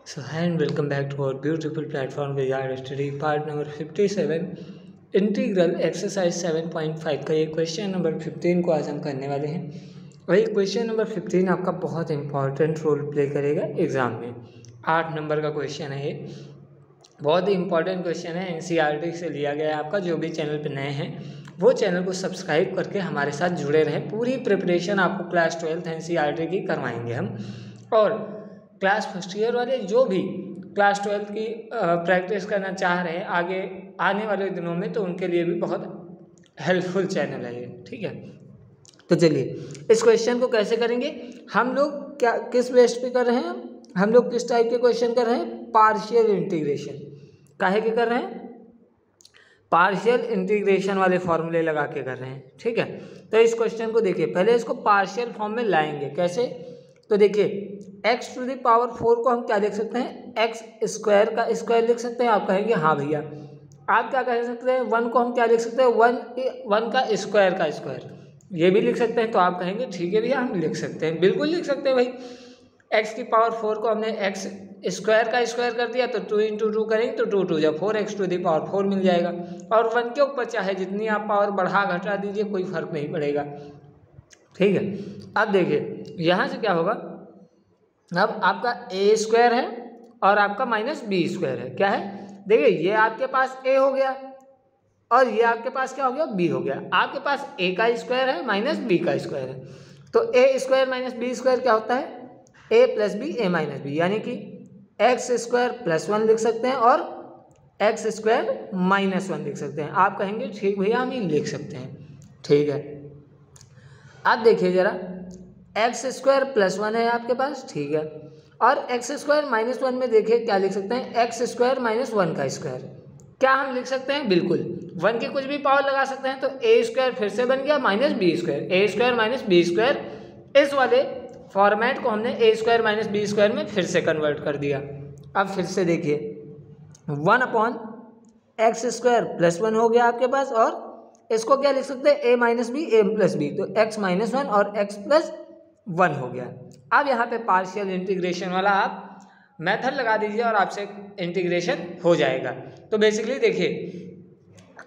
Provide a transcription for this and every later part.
So hi and welcome back to our beautiful platform with our study part number 57 integral exercise 7.5 का ये question number 15 को आज हम करने वाले हैं। और ये क्वेश्चन नंबर 15 आपका बहुत इंपॉर्टेंट रोल प्ले करेगा एग्जाम में। 8 नंबर का क्वेश्चन है, ये बहुत ही इंपॉर्टेंट क्वेश्चन है, एनसीईआरटी से लिया गया है। आपका जो भी चैनल पर नए हैं वो चैनल को सब्सक्राइब करके हमारे साथ जुड़े रहें। पूरी प्रिपरेशन आपको क्लास 12 एनसीईआरटी की करवाएंगे हम, और क्लास फर्स्ट ईयर वाले जो भी क्लास 12 की प्रैक्टिस करना चाह रहे हैं आगे आने वाले दिनों में, तो उनके लिए भी बहुत हेल्पफुल चैनल है ये। ठीक है, तो चलिए इस क्वेश्चन को कैसे करेंगे हम लोग, क्या किस बेस पे कर रहे हैं हम लोग, किस टाइप के क्वेश्चन कर रहे हैं, पार्शियल इंटीग्रेशन। काहे के कर रहे हैं, पार्शियल इंटीग्रेशन वाले फॉर्मूले लगा के कर रहे हैं। ठीक है, तो इस क्वेश्चन को देखिए, पहले इसको पार्शियल फॉर्म में लाएंगे। कैसे, तो देखिए x टू द पावर 4 को हम क्या लिख सकते हैं, x स्क्वायर का स्क्वायर लिख सकते हैं। आप कहेंगे हाँ भैया। आप क्या कह सकते हैं, 1 को हम क्या लिख सकते हैं, 1 का स्क्वायर ये भी लिख सकते हैं। तो आप कहेंगे ठीक है भैया, हम लिख सकते हैं, बिल्कुल लिख सकते हैं भाई। x की पावर 4 को हमने x स्क्वायर का स्क्वायर कर दिया, तो 2 इंटू 2 करेंगे तो 2 2 जब 4 x टू द पावर 4 मिल जाएगा। और 1 के ऊपर चाहे जितनी आप पावर बढ़ा घटा दीजिए, कोई फर्क नहीं पड़ेगा। ठीक है, अब देखिए यहाँ से क्या होगा, अब आपका ए स्क्वायर है और आपका माइनस बी स्क्वायर है। क्या है, देखिए ये आपके पास ए हो गया और ये आपके पास क्या हो गया, बी हो गया। आपके पास ए का स्क्वायर है माइनस बी का स्क्वायर है, तो ए स्क्वायर माइनस बी स्क्वायर क्या होता है, ए प्लस बी ए माइनस बी, यानी कि एक्स स्क्वायर प्लस 1 लिख सकते हैं और एक्स स्क्वायर माइनस 1 लिख सकते हैं। आप कहेंगे ठीक भैया, हम ये लिख सकते हैं। ठीक है, अब देखिए जरा, एक्स स्क्वायर प्लस 1 है आपके पास, ठीक है, और एक्स स्क्वायर माइनस 1 में देखिए क्या लिख सकते हैं, एक्स स्क्वायर माइनस 1 का स्क्वायर। क्या हम लिख सकते हैं, बिल्कुल 1 की कुछ भी पावर लगा सकते हैं। तो ए स्क्वायर फिर से बन गया माइनस बी स्क्वायर, ए स्क्वायर माइनस बी स्क्वायर। इस वाले फॉर्मेट को हमने ए स्क्वायर माइनस बी स्क्वायर में फिर से कन्वर्ट कर दिया। अब फिर से देखिए 1 अपॉन एक्स स्क्वायर प्लस 1 हो गया आपके पास, और इसको क्या लिख सकते हैं, ए माइनस बी ए प्लस बी, तो एक्स माइनस 1 और एक्स प्लस 1 हो गया। अब यहाँ पे पार्शियल इंटीग्रेशन वाला आप मेथड लगा दीजिए और आपसे इंटीग्रेशन हो जाएगा। तो बेसिकली देखिए,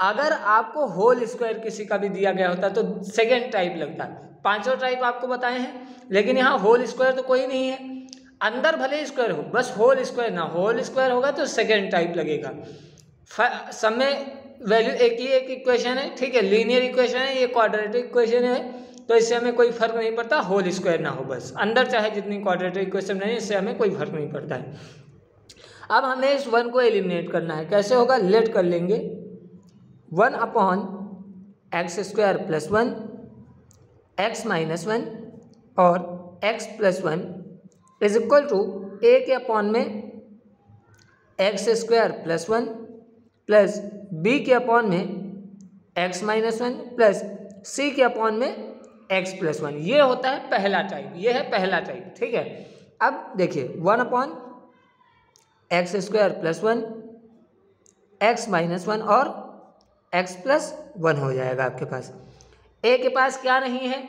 अगर आपको होल स्क्वायर किसी का भी दिया गया होता तो सेकेंड टाइप लगता। पांचों टाइप आपको बताए हैं, लेकिन यहाँ होल स्क्वायर तो कोई नहीं है। अंदर भले स्क्वायर हो, बस होल स्क्वायर ना, होल स्क्वायर होगा तो सेकेंड टाइप लगेगा। सब में वैल्यू एक ही एक इक्वेशन है, ठीक है, लीनियर इक्वेशन है, ये क्वाड्रेटिक इक्वेशन है, तो इससे हमें कोई फर्क नहीं पड़ता होल स्क्वायर ना हो, बस अंदर चाहे जितनी क्वाड्रेटिक इक्वेशन नहीं, इससे हमें कोई फर्क नहीं पड़ता है। अब हमें इस 1 को एलिमिनेट करना है। कैसे होगा, लेट कर लेंगे 1 upon X square plus 1 X minus 1 और X plus 1 is equal to A के अपॉन में X square plus 1 plus B के अपॉन में एक्स माइनस 1 प्लस सी के अपॉन में एक्स प्लस 1। ये होता है पहला टाइप, ये है पहला टाइप। ठीक है, अब देखिए 1 upon X square plus 1 X minus 1 और एक्स प्लस 1 हो जाएगा आपके पास। ए के पास क्या नहीं है,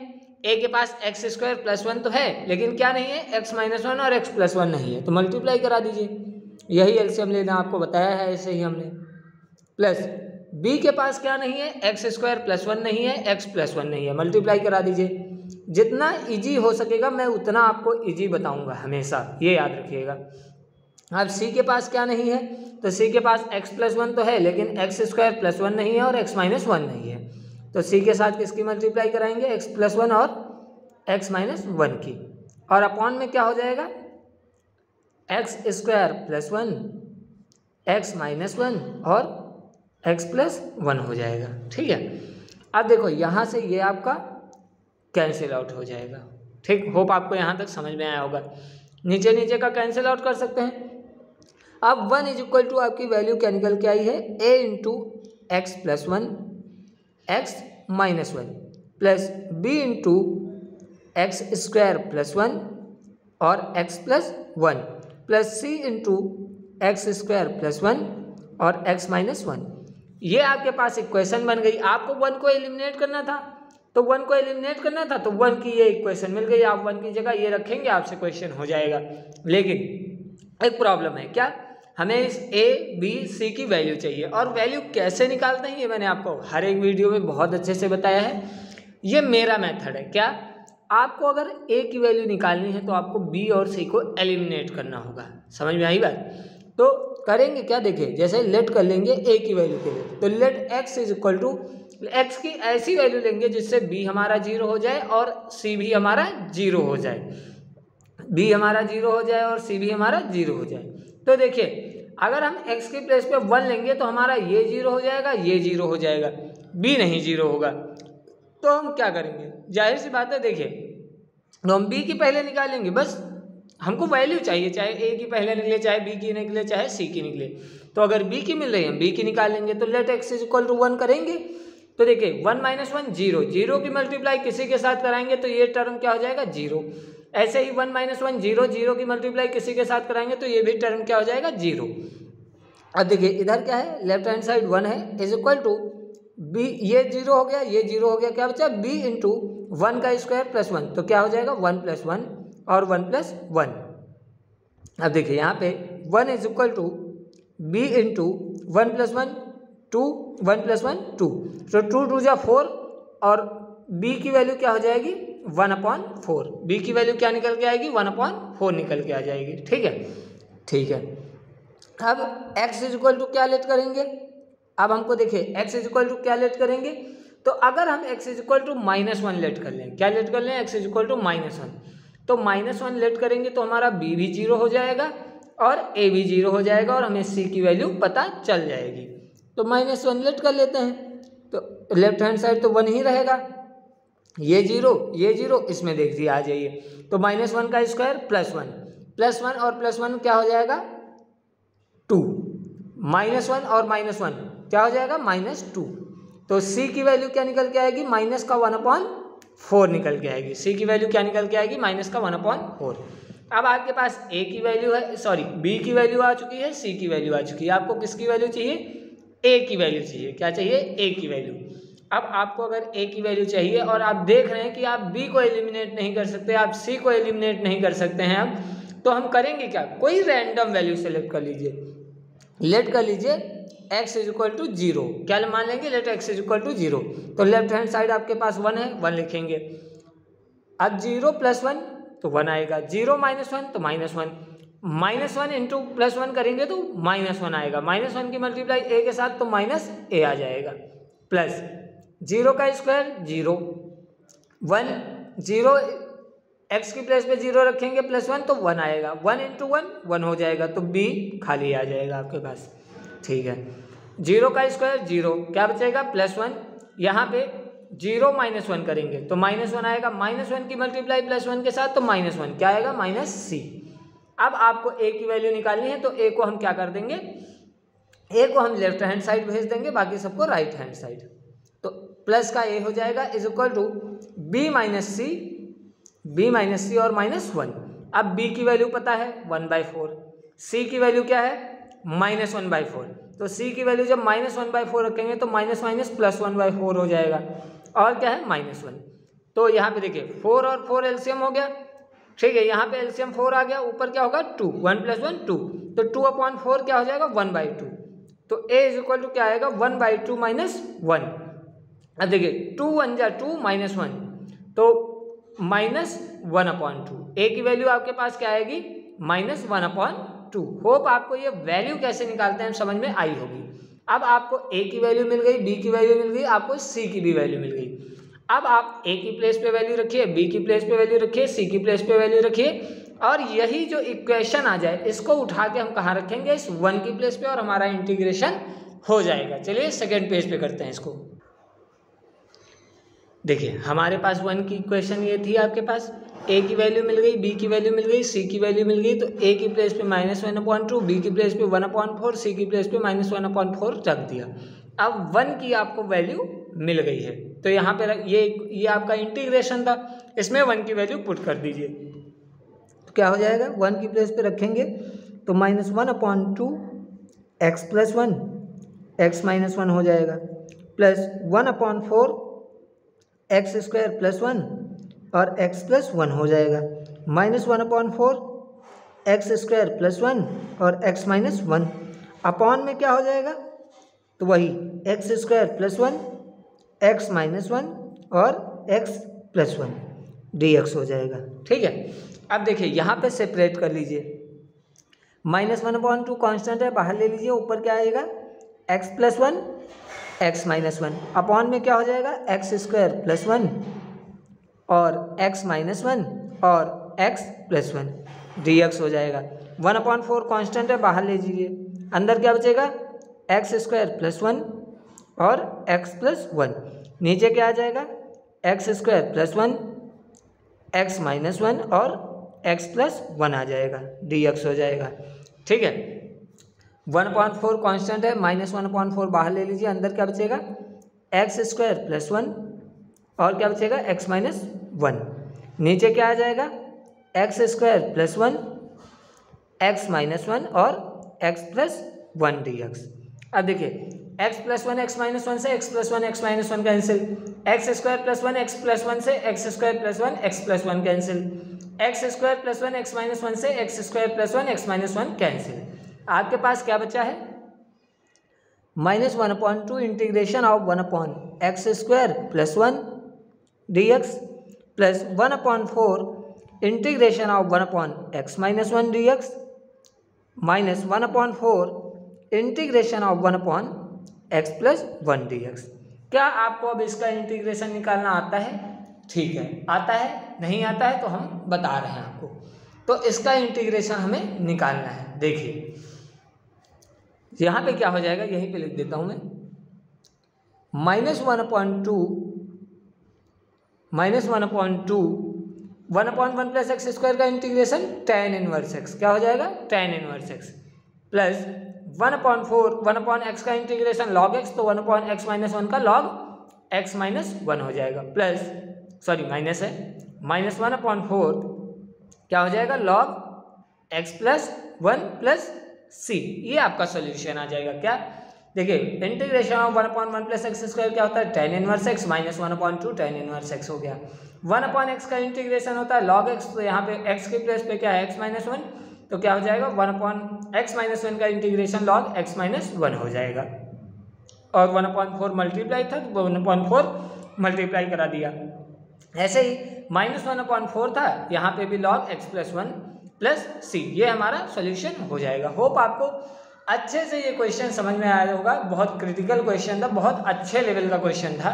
ए के पास एक्स स्क्वायर प्लस 1 तो है, लेकिन क्या नहीं है, एक्स माइनस 1 और एक्स प्लस 1 नहीं है, तो मल्टीप्लाई करा दीजिए। यही एलसीएम लेना आपको बताया है, ऐसे ही हमने। प्लस बी के पास क्या नहीं है, एक्स स्क्वायर प्लस 1 नहीं है, एक्स प्लस 1 नहीं है, मल्टीप्लाई करा दीजिए। जितना इजी हो सकेगा मैं उतना आपको इजी बताऊंगा हमेशा, ये याद रखिएगा। अब सी के पास क्या नहीं है, तो सी के पास एक्स प्लस 1 तो है, लेकिन एक्स स्क्वायर प्लस 1 नहीं है और एक्स माइनस 1 नहीं है, तो सी के साथ किसकी मल्टीप्लाई कराएंगे, एक्स प्लस 1 और एक्स माइनस 1 की। और अपॉन में क्या हो जाएगा, x square plus 1 X minus 1 और एक्स प्लस 1 हो जाएगा। ठीक है, अब देखो यहाँ से ये आपका कैंसिल आउट हो जाएगा। ठीक, होप आपको यहाँ तक समझ में आया होगा। नीचे नीचे का कैंसिल आउट कर सकते हैं। अब 1 इज इक्वल टू आपकी वैल्यू क्या निकल के आई है, A into X plus 1 X minus 1 plus B into X square plus 1 और X plus 1 plus C into X square plus 1 और एक्स माइनस 1। ये आपके पास इक्वेशन बन गई। आपको 1 को एलिमिनेट करना था, तो 1 को एलिमिनेट करना था, तो 1 की ये इक्वेशन मिल गई। आप 1 की जगह ये रखेंगे, आपसे क्वेश्चन हो जाएगा। लेकिन एक प्रॉब्लम है क्या, हमें इस ए बी सी की वैल्यू चाहिए, और वैल्यू कैसे निकालते हैं ये मैंने आपको हर एक वीडियो में बहुत अच्छे से बताया है। ये मेरा मेथड है। क्या, आपको अगर ए की वैल्यू निकालनी है तो आपको बी और सी को एलिमिनेट करना होगा। समझ में आई बात? तो करेंगे क्या, देखिए जैसे लेट कर लेंगे ए की वैल्यू के लिए, तो let x is equal to x की ऐसी वैल्यू लेंगे जिससे बी हमारा 0 हो जाए और सी भी हमारा 0 हो जाए, बी हमारा 0 हो जाए और सी भी हमारा 0 हो जाए। तो देखिए अगर हम x की प्लेस पे 1 लेंगे तो हमारा ये 0 हो जाएगा, ये 0 हो जाएगा, b नहीं 0 होगा। तो हम क्या करेंगे, जाहिर सी बात है, देखिए तो हम b की पहले निकालेंगे, बस हमको वैल्यू चाहिए, चाहे a की पहले निकले, चाहे b की निकले, चाहे c की निकले। तो अगर b की मिल रही है हम b की निकालेंगे, तो let x is equal to 1 करेंगे। तो देखिए 1 - 1 0, 0 की मल्टीप्लाई किसी के साथ कराएंगे तो ये टर्म क्या हो जाएगा, 0। ऐसे ही 1 - 1 0, 0 की मल्टीप्लाई किसी के साथ कराएंगे तो ये भी टर्म क्या हो जाएगा, 0। अब देखिए इधर क्या है, लेफ्ट हैंड साइड 1 है, इज इक्वल टू बी, ये 0 हो गया, ये 0 हो गया, क्या बचा, b इंटू 1 का स्क्वायर प्लस 1, तो क्या हो जाएगा 1 + 1 और 1 + 1। अब देखिए यहाँ पे 1 is equal to b into 1 + 1 2, 1 + 1 2, तो 2 2 जा 4 और b की वैल्यू क्या हो जाएगी 1/4, b की वैल्यू क्या निकल के आएगी 1/4 निकल के आ जाएगी। ठीक है, ठीक है। अब x इज इक्वल टू क्या लेट करेंगे, अब हमको देखिए x इज इक्वल टू क्या लेट करेंगे, तो अगर हम x is equal to -1 let कर लें, क्या लेट कर लें, x इज इक्वल टू -1, तो -1 लेट करेंगे तो हमारा b भी 0 हो जाएगा और a भी 0 हो जाएगा और हमें c की वैल्यू पता चल जाएगी। तो -1 लेट कर लेते हैं, तो लेफ्ट हैंड साइड तो 1 ही रहेगा, ये 0 ये 0, इसमें देखिए आ जाइए, तो -1 का स्क्वायर प्लस 1 और प्लस 1 क्या हो जाएगा 2, -1 और -1 क्या हो जाएगा -2, तो c की वैल्यू क्या निकल के आएगी, माइनस का 1/4 निकल के आएगी। c की वैल्यू क्या निकल के आएगी, माइनस का 1/4। अब आपके पास a की वैल्यू है, सॉरी b की वैल्यू आ चुकी है, c की वैल्यू आ चुकी है, आपको किसकी वैल्यू चाहिए, a की वैल्यू चाहिए। क्या चाहिए, a की वैल्यू। अब आपको अगर a की वैल्यू चाहिए और आप देख रहे हैं कि आप b को एलिमिनेट नहीं कर सकते, आप c को एलिमिनेट नहीं कर सकते हैं, अब तो हम करेंगे क्या, कोई रैंडम वैल्यू सेलेक्ट कर लीजिए, लेट कर लीजिए x इज इक्वल टू 0, क्या मान लेंगे, let x is equal to 0, तो लेफ्ट हैंड साइड आपके पास 1 है, 1 लिखेंगे। अब 0 + 1 तो 1 आएगा, 0 - 1 तो -1, -1 इंटू +1 करेंगे तो -1 आएगा, -1 की मल्टीप्लाई a के साथ तो -a आ जाएगा, प्लस 0 का स्क्वायर 0, 1 0 x की प्लेस पे 0 रखेंगे +1 तो 1 आएगा, 1 इंटू 1 1 हो जाएगा, तो b खाली आ जाएगा आपके पास। ठीक है, 0 का स्क्वायर 0, क्या बचेगा +1, यहाँ पे 0 - 1 करेंगे तो -1 आएगा, -1 की मल्टीप्लाई +1 के साथ तो -1 क्या आएगा -c। अब आपको a की वैल्यू निकालनी है तो a को हम क्या कर देंगे, a को हम लेफ्ट हैंड साइड भेज देंगे, बाकी सबको राइट हैंड साइड, तो प्लस का a हो जाएगा is equal to b - c और -1। अब b की वैल्यू पता है 1/4, c की वैल्यू क्या है -1/4, तो c की वैल्यू जब -1/4 रखेंगे तो माइनस माइनस प्लस 1/4 हो जाएगा, और क्या है -1। तो यहाँ पे देखिए 4 और 4 एलसीएम हो गया, ठीक है, यहाँ पे एलसीएम 4 आ गया, ऊपर क्या होगा 2, 1 + 1 2, तो 2/4 क्या हो जाएगा 1/2, तो a इज इक्वल टू क्या आएगा 1/2 - 1। अब देखिए 2 1 जा 2 -1 तो -1/2, a की वैल्यू आपके पास क्या आएगी -1/2। होप आपको ये वैल्यू कैसे निकालते हैं समझ में आई होगी। अब आपको a की वैल्यू मिल गई, b की वैल्यू मिल गई, आपको c की भी वैल्यू मिल गई। अब आप a की प्लेस पे वैल्यू रखिए, b की प्लेस पे वैल्यू रखिए, c की प्लेस पे वैल्यू रखिए, और यही जो इक्वेशन आ जाए इसको उठा के हम कहाँ रखेंगे, इस 1 की प्लेस पे, और हमारा इंटीग्रेशन हो जाएगा। चलिए सेकेंड पेज पे करते हैं इसको। देखिए हमारे पास 1 की इक्वेशन ये थी, आपके पास a की वैल्यू मिल गई, b की वैल्यू मिल गई, c की वैल्यू मिल गई, तो a की प्लेस पे -1/2, b की प्लेस पे 1/4, c की प्लेस पे -1/4 रख दिया। अब 1 की आपको वैल्यू मिल गई है, तो यहाँ पे ये आपका इंटीग्रेशन था, इसमें 1 की वैल्यू पुट कर दीजिए, तो क्या हो जाएगा 1 की प्लेस पे रखेंगे तो -1/2 x + 1 x - 1 हो जाएगा, प्लस 1/4 x² + 1 और x + 1 हो जाएगा, -1/4 एक्स स्क्वायर प्लस 1 और एक्स माइनस 1 अपॉन में क्या हो जाएगा, तो वही x square plus 1 X minus 1 और एक्स प्लस 1 dx हो जाएगा। ठीक है, अब देखिए यहाँ पे सेपरेट कर लीजिए, -1/2 कांस्टेंट है, बाहर ले लीजिए, ऊपर क्या आएगा x plus 1 X minus 1 upon में क्या हो जाएगा एक्स स्क्वायर प्लस 1 और एक्स माइनस 1 और एक्स प्लस 1 dx हो जाएगा। 1/4 कांस्टेंट है, बाहर ले लीजिए, अंदर क्या बचेगा एक्स स्क्वायर प्लस 1 और एक्स प्लस 1, नीचे क्या आ जाएगा x square plus 1 X minus 1 और एक्स प्लस 1 आ जाएगा, dx हो जाएगा। ठीक है, 1/4 कांस्टेंट है, -1/4 बाहर ले लीजिए, अंदर क्या बचेगा एक्स स्क्वायर प्लस 1 और क्या बचेगा एक्स माइनस 1, नीचे क्या आ जाएगा x square plus 1 X minus 1 और एक्स प्लस 1 dx। अब देखिए x प्लस 1 एक्स माइनस 1 से x plus 1 X minus 1 cancel, x square plus 1 x plus 1 से x square plus 1 x plus 1 cancel, x square plus 1 X minus 1 से x square plus 1 X minus 1 cancel. आपके पास क्या बचा है -1/2 integration of 1/x square plus 1 dx plus 1/4 integration of 1/x minus 1 dx minus 1/4 integration of 1/x plus 1 dx। क्या आपको अब इसका integration निकालना आता है? ठीक है, आता है, नहीं आता है तो हम बता रहे हैं आपको। तो इसका इंटीग्रेशन हमें निकालना है। देखिए यहाँ पे क्या हो जाएगा, यहीं पे लिख देता हूँ मैं, -1/2 1/1 प्लस एक्स स्क्वायर का इंटीग्रेशन tan इनवर्स एक्स, क्या हो जाएगा tan inverse x, plus 1/4 1/x का इंटीग्रेशन log x, तो 1/x माइनस 1 का log x माइनस 1 हो जाएगा, प्लस सॉरी माइनस है, -1/4 क्या हो जाएगा log x plus 1 plus c, ये आपका सोल्यूशन आ जाएगा। क्या देखिए integration of 1/1 plus x square क्या होता है tan inverse x minus 1/2 tan inverse x हो गया। 1/x का इंटीग्रेशन होता है log x, तो यहाँ पे x के प्लेस पे क्या है x माइनस 1, तो क्या हो जाएगा 1/x माइनस 1 का इंटीग्रेशन log x माइनस 1 हो जाएगा, और 1/4 मल्टीप्लाई था तो 1/4 मल्टीप्लाई करा दिया। ऐसे ही -1/4 था, यहाँ पे भी log x plus 1 plus c, ये हमारा सॉल्यूशन हो जाएगा। होप आपको अच्छे से ये क्वेश्चन समझ में आया होगा, बहुत क्रिटिकल क्वेश्चन था, बहुत अच्छे लेवल का क्वेश्चन था।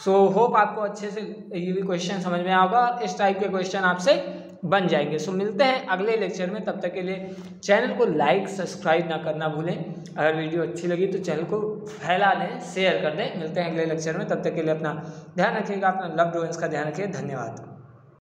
सो होप आपको अच्छे से ये भी क्वेश्चन समझ में आया होगा और इस टाइप के क्वेश्चन आपसे बन जाएंगे। सो मिलते हैं अगले लेक्चर में, तब तक के लिए चैनल को लाइक सब्सक्राइब ना करना भूलें। अगर वीडियो अच्छी लगी तो चैनल को फैला दें, शेयर कर दें। मिलते हैं अगले लेक्चर में, तब तक के लिए अपना ध्यान रखिएगा, अपना लव्ड वंस का ध्यान रखिए। धन्यवाद।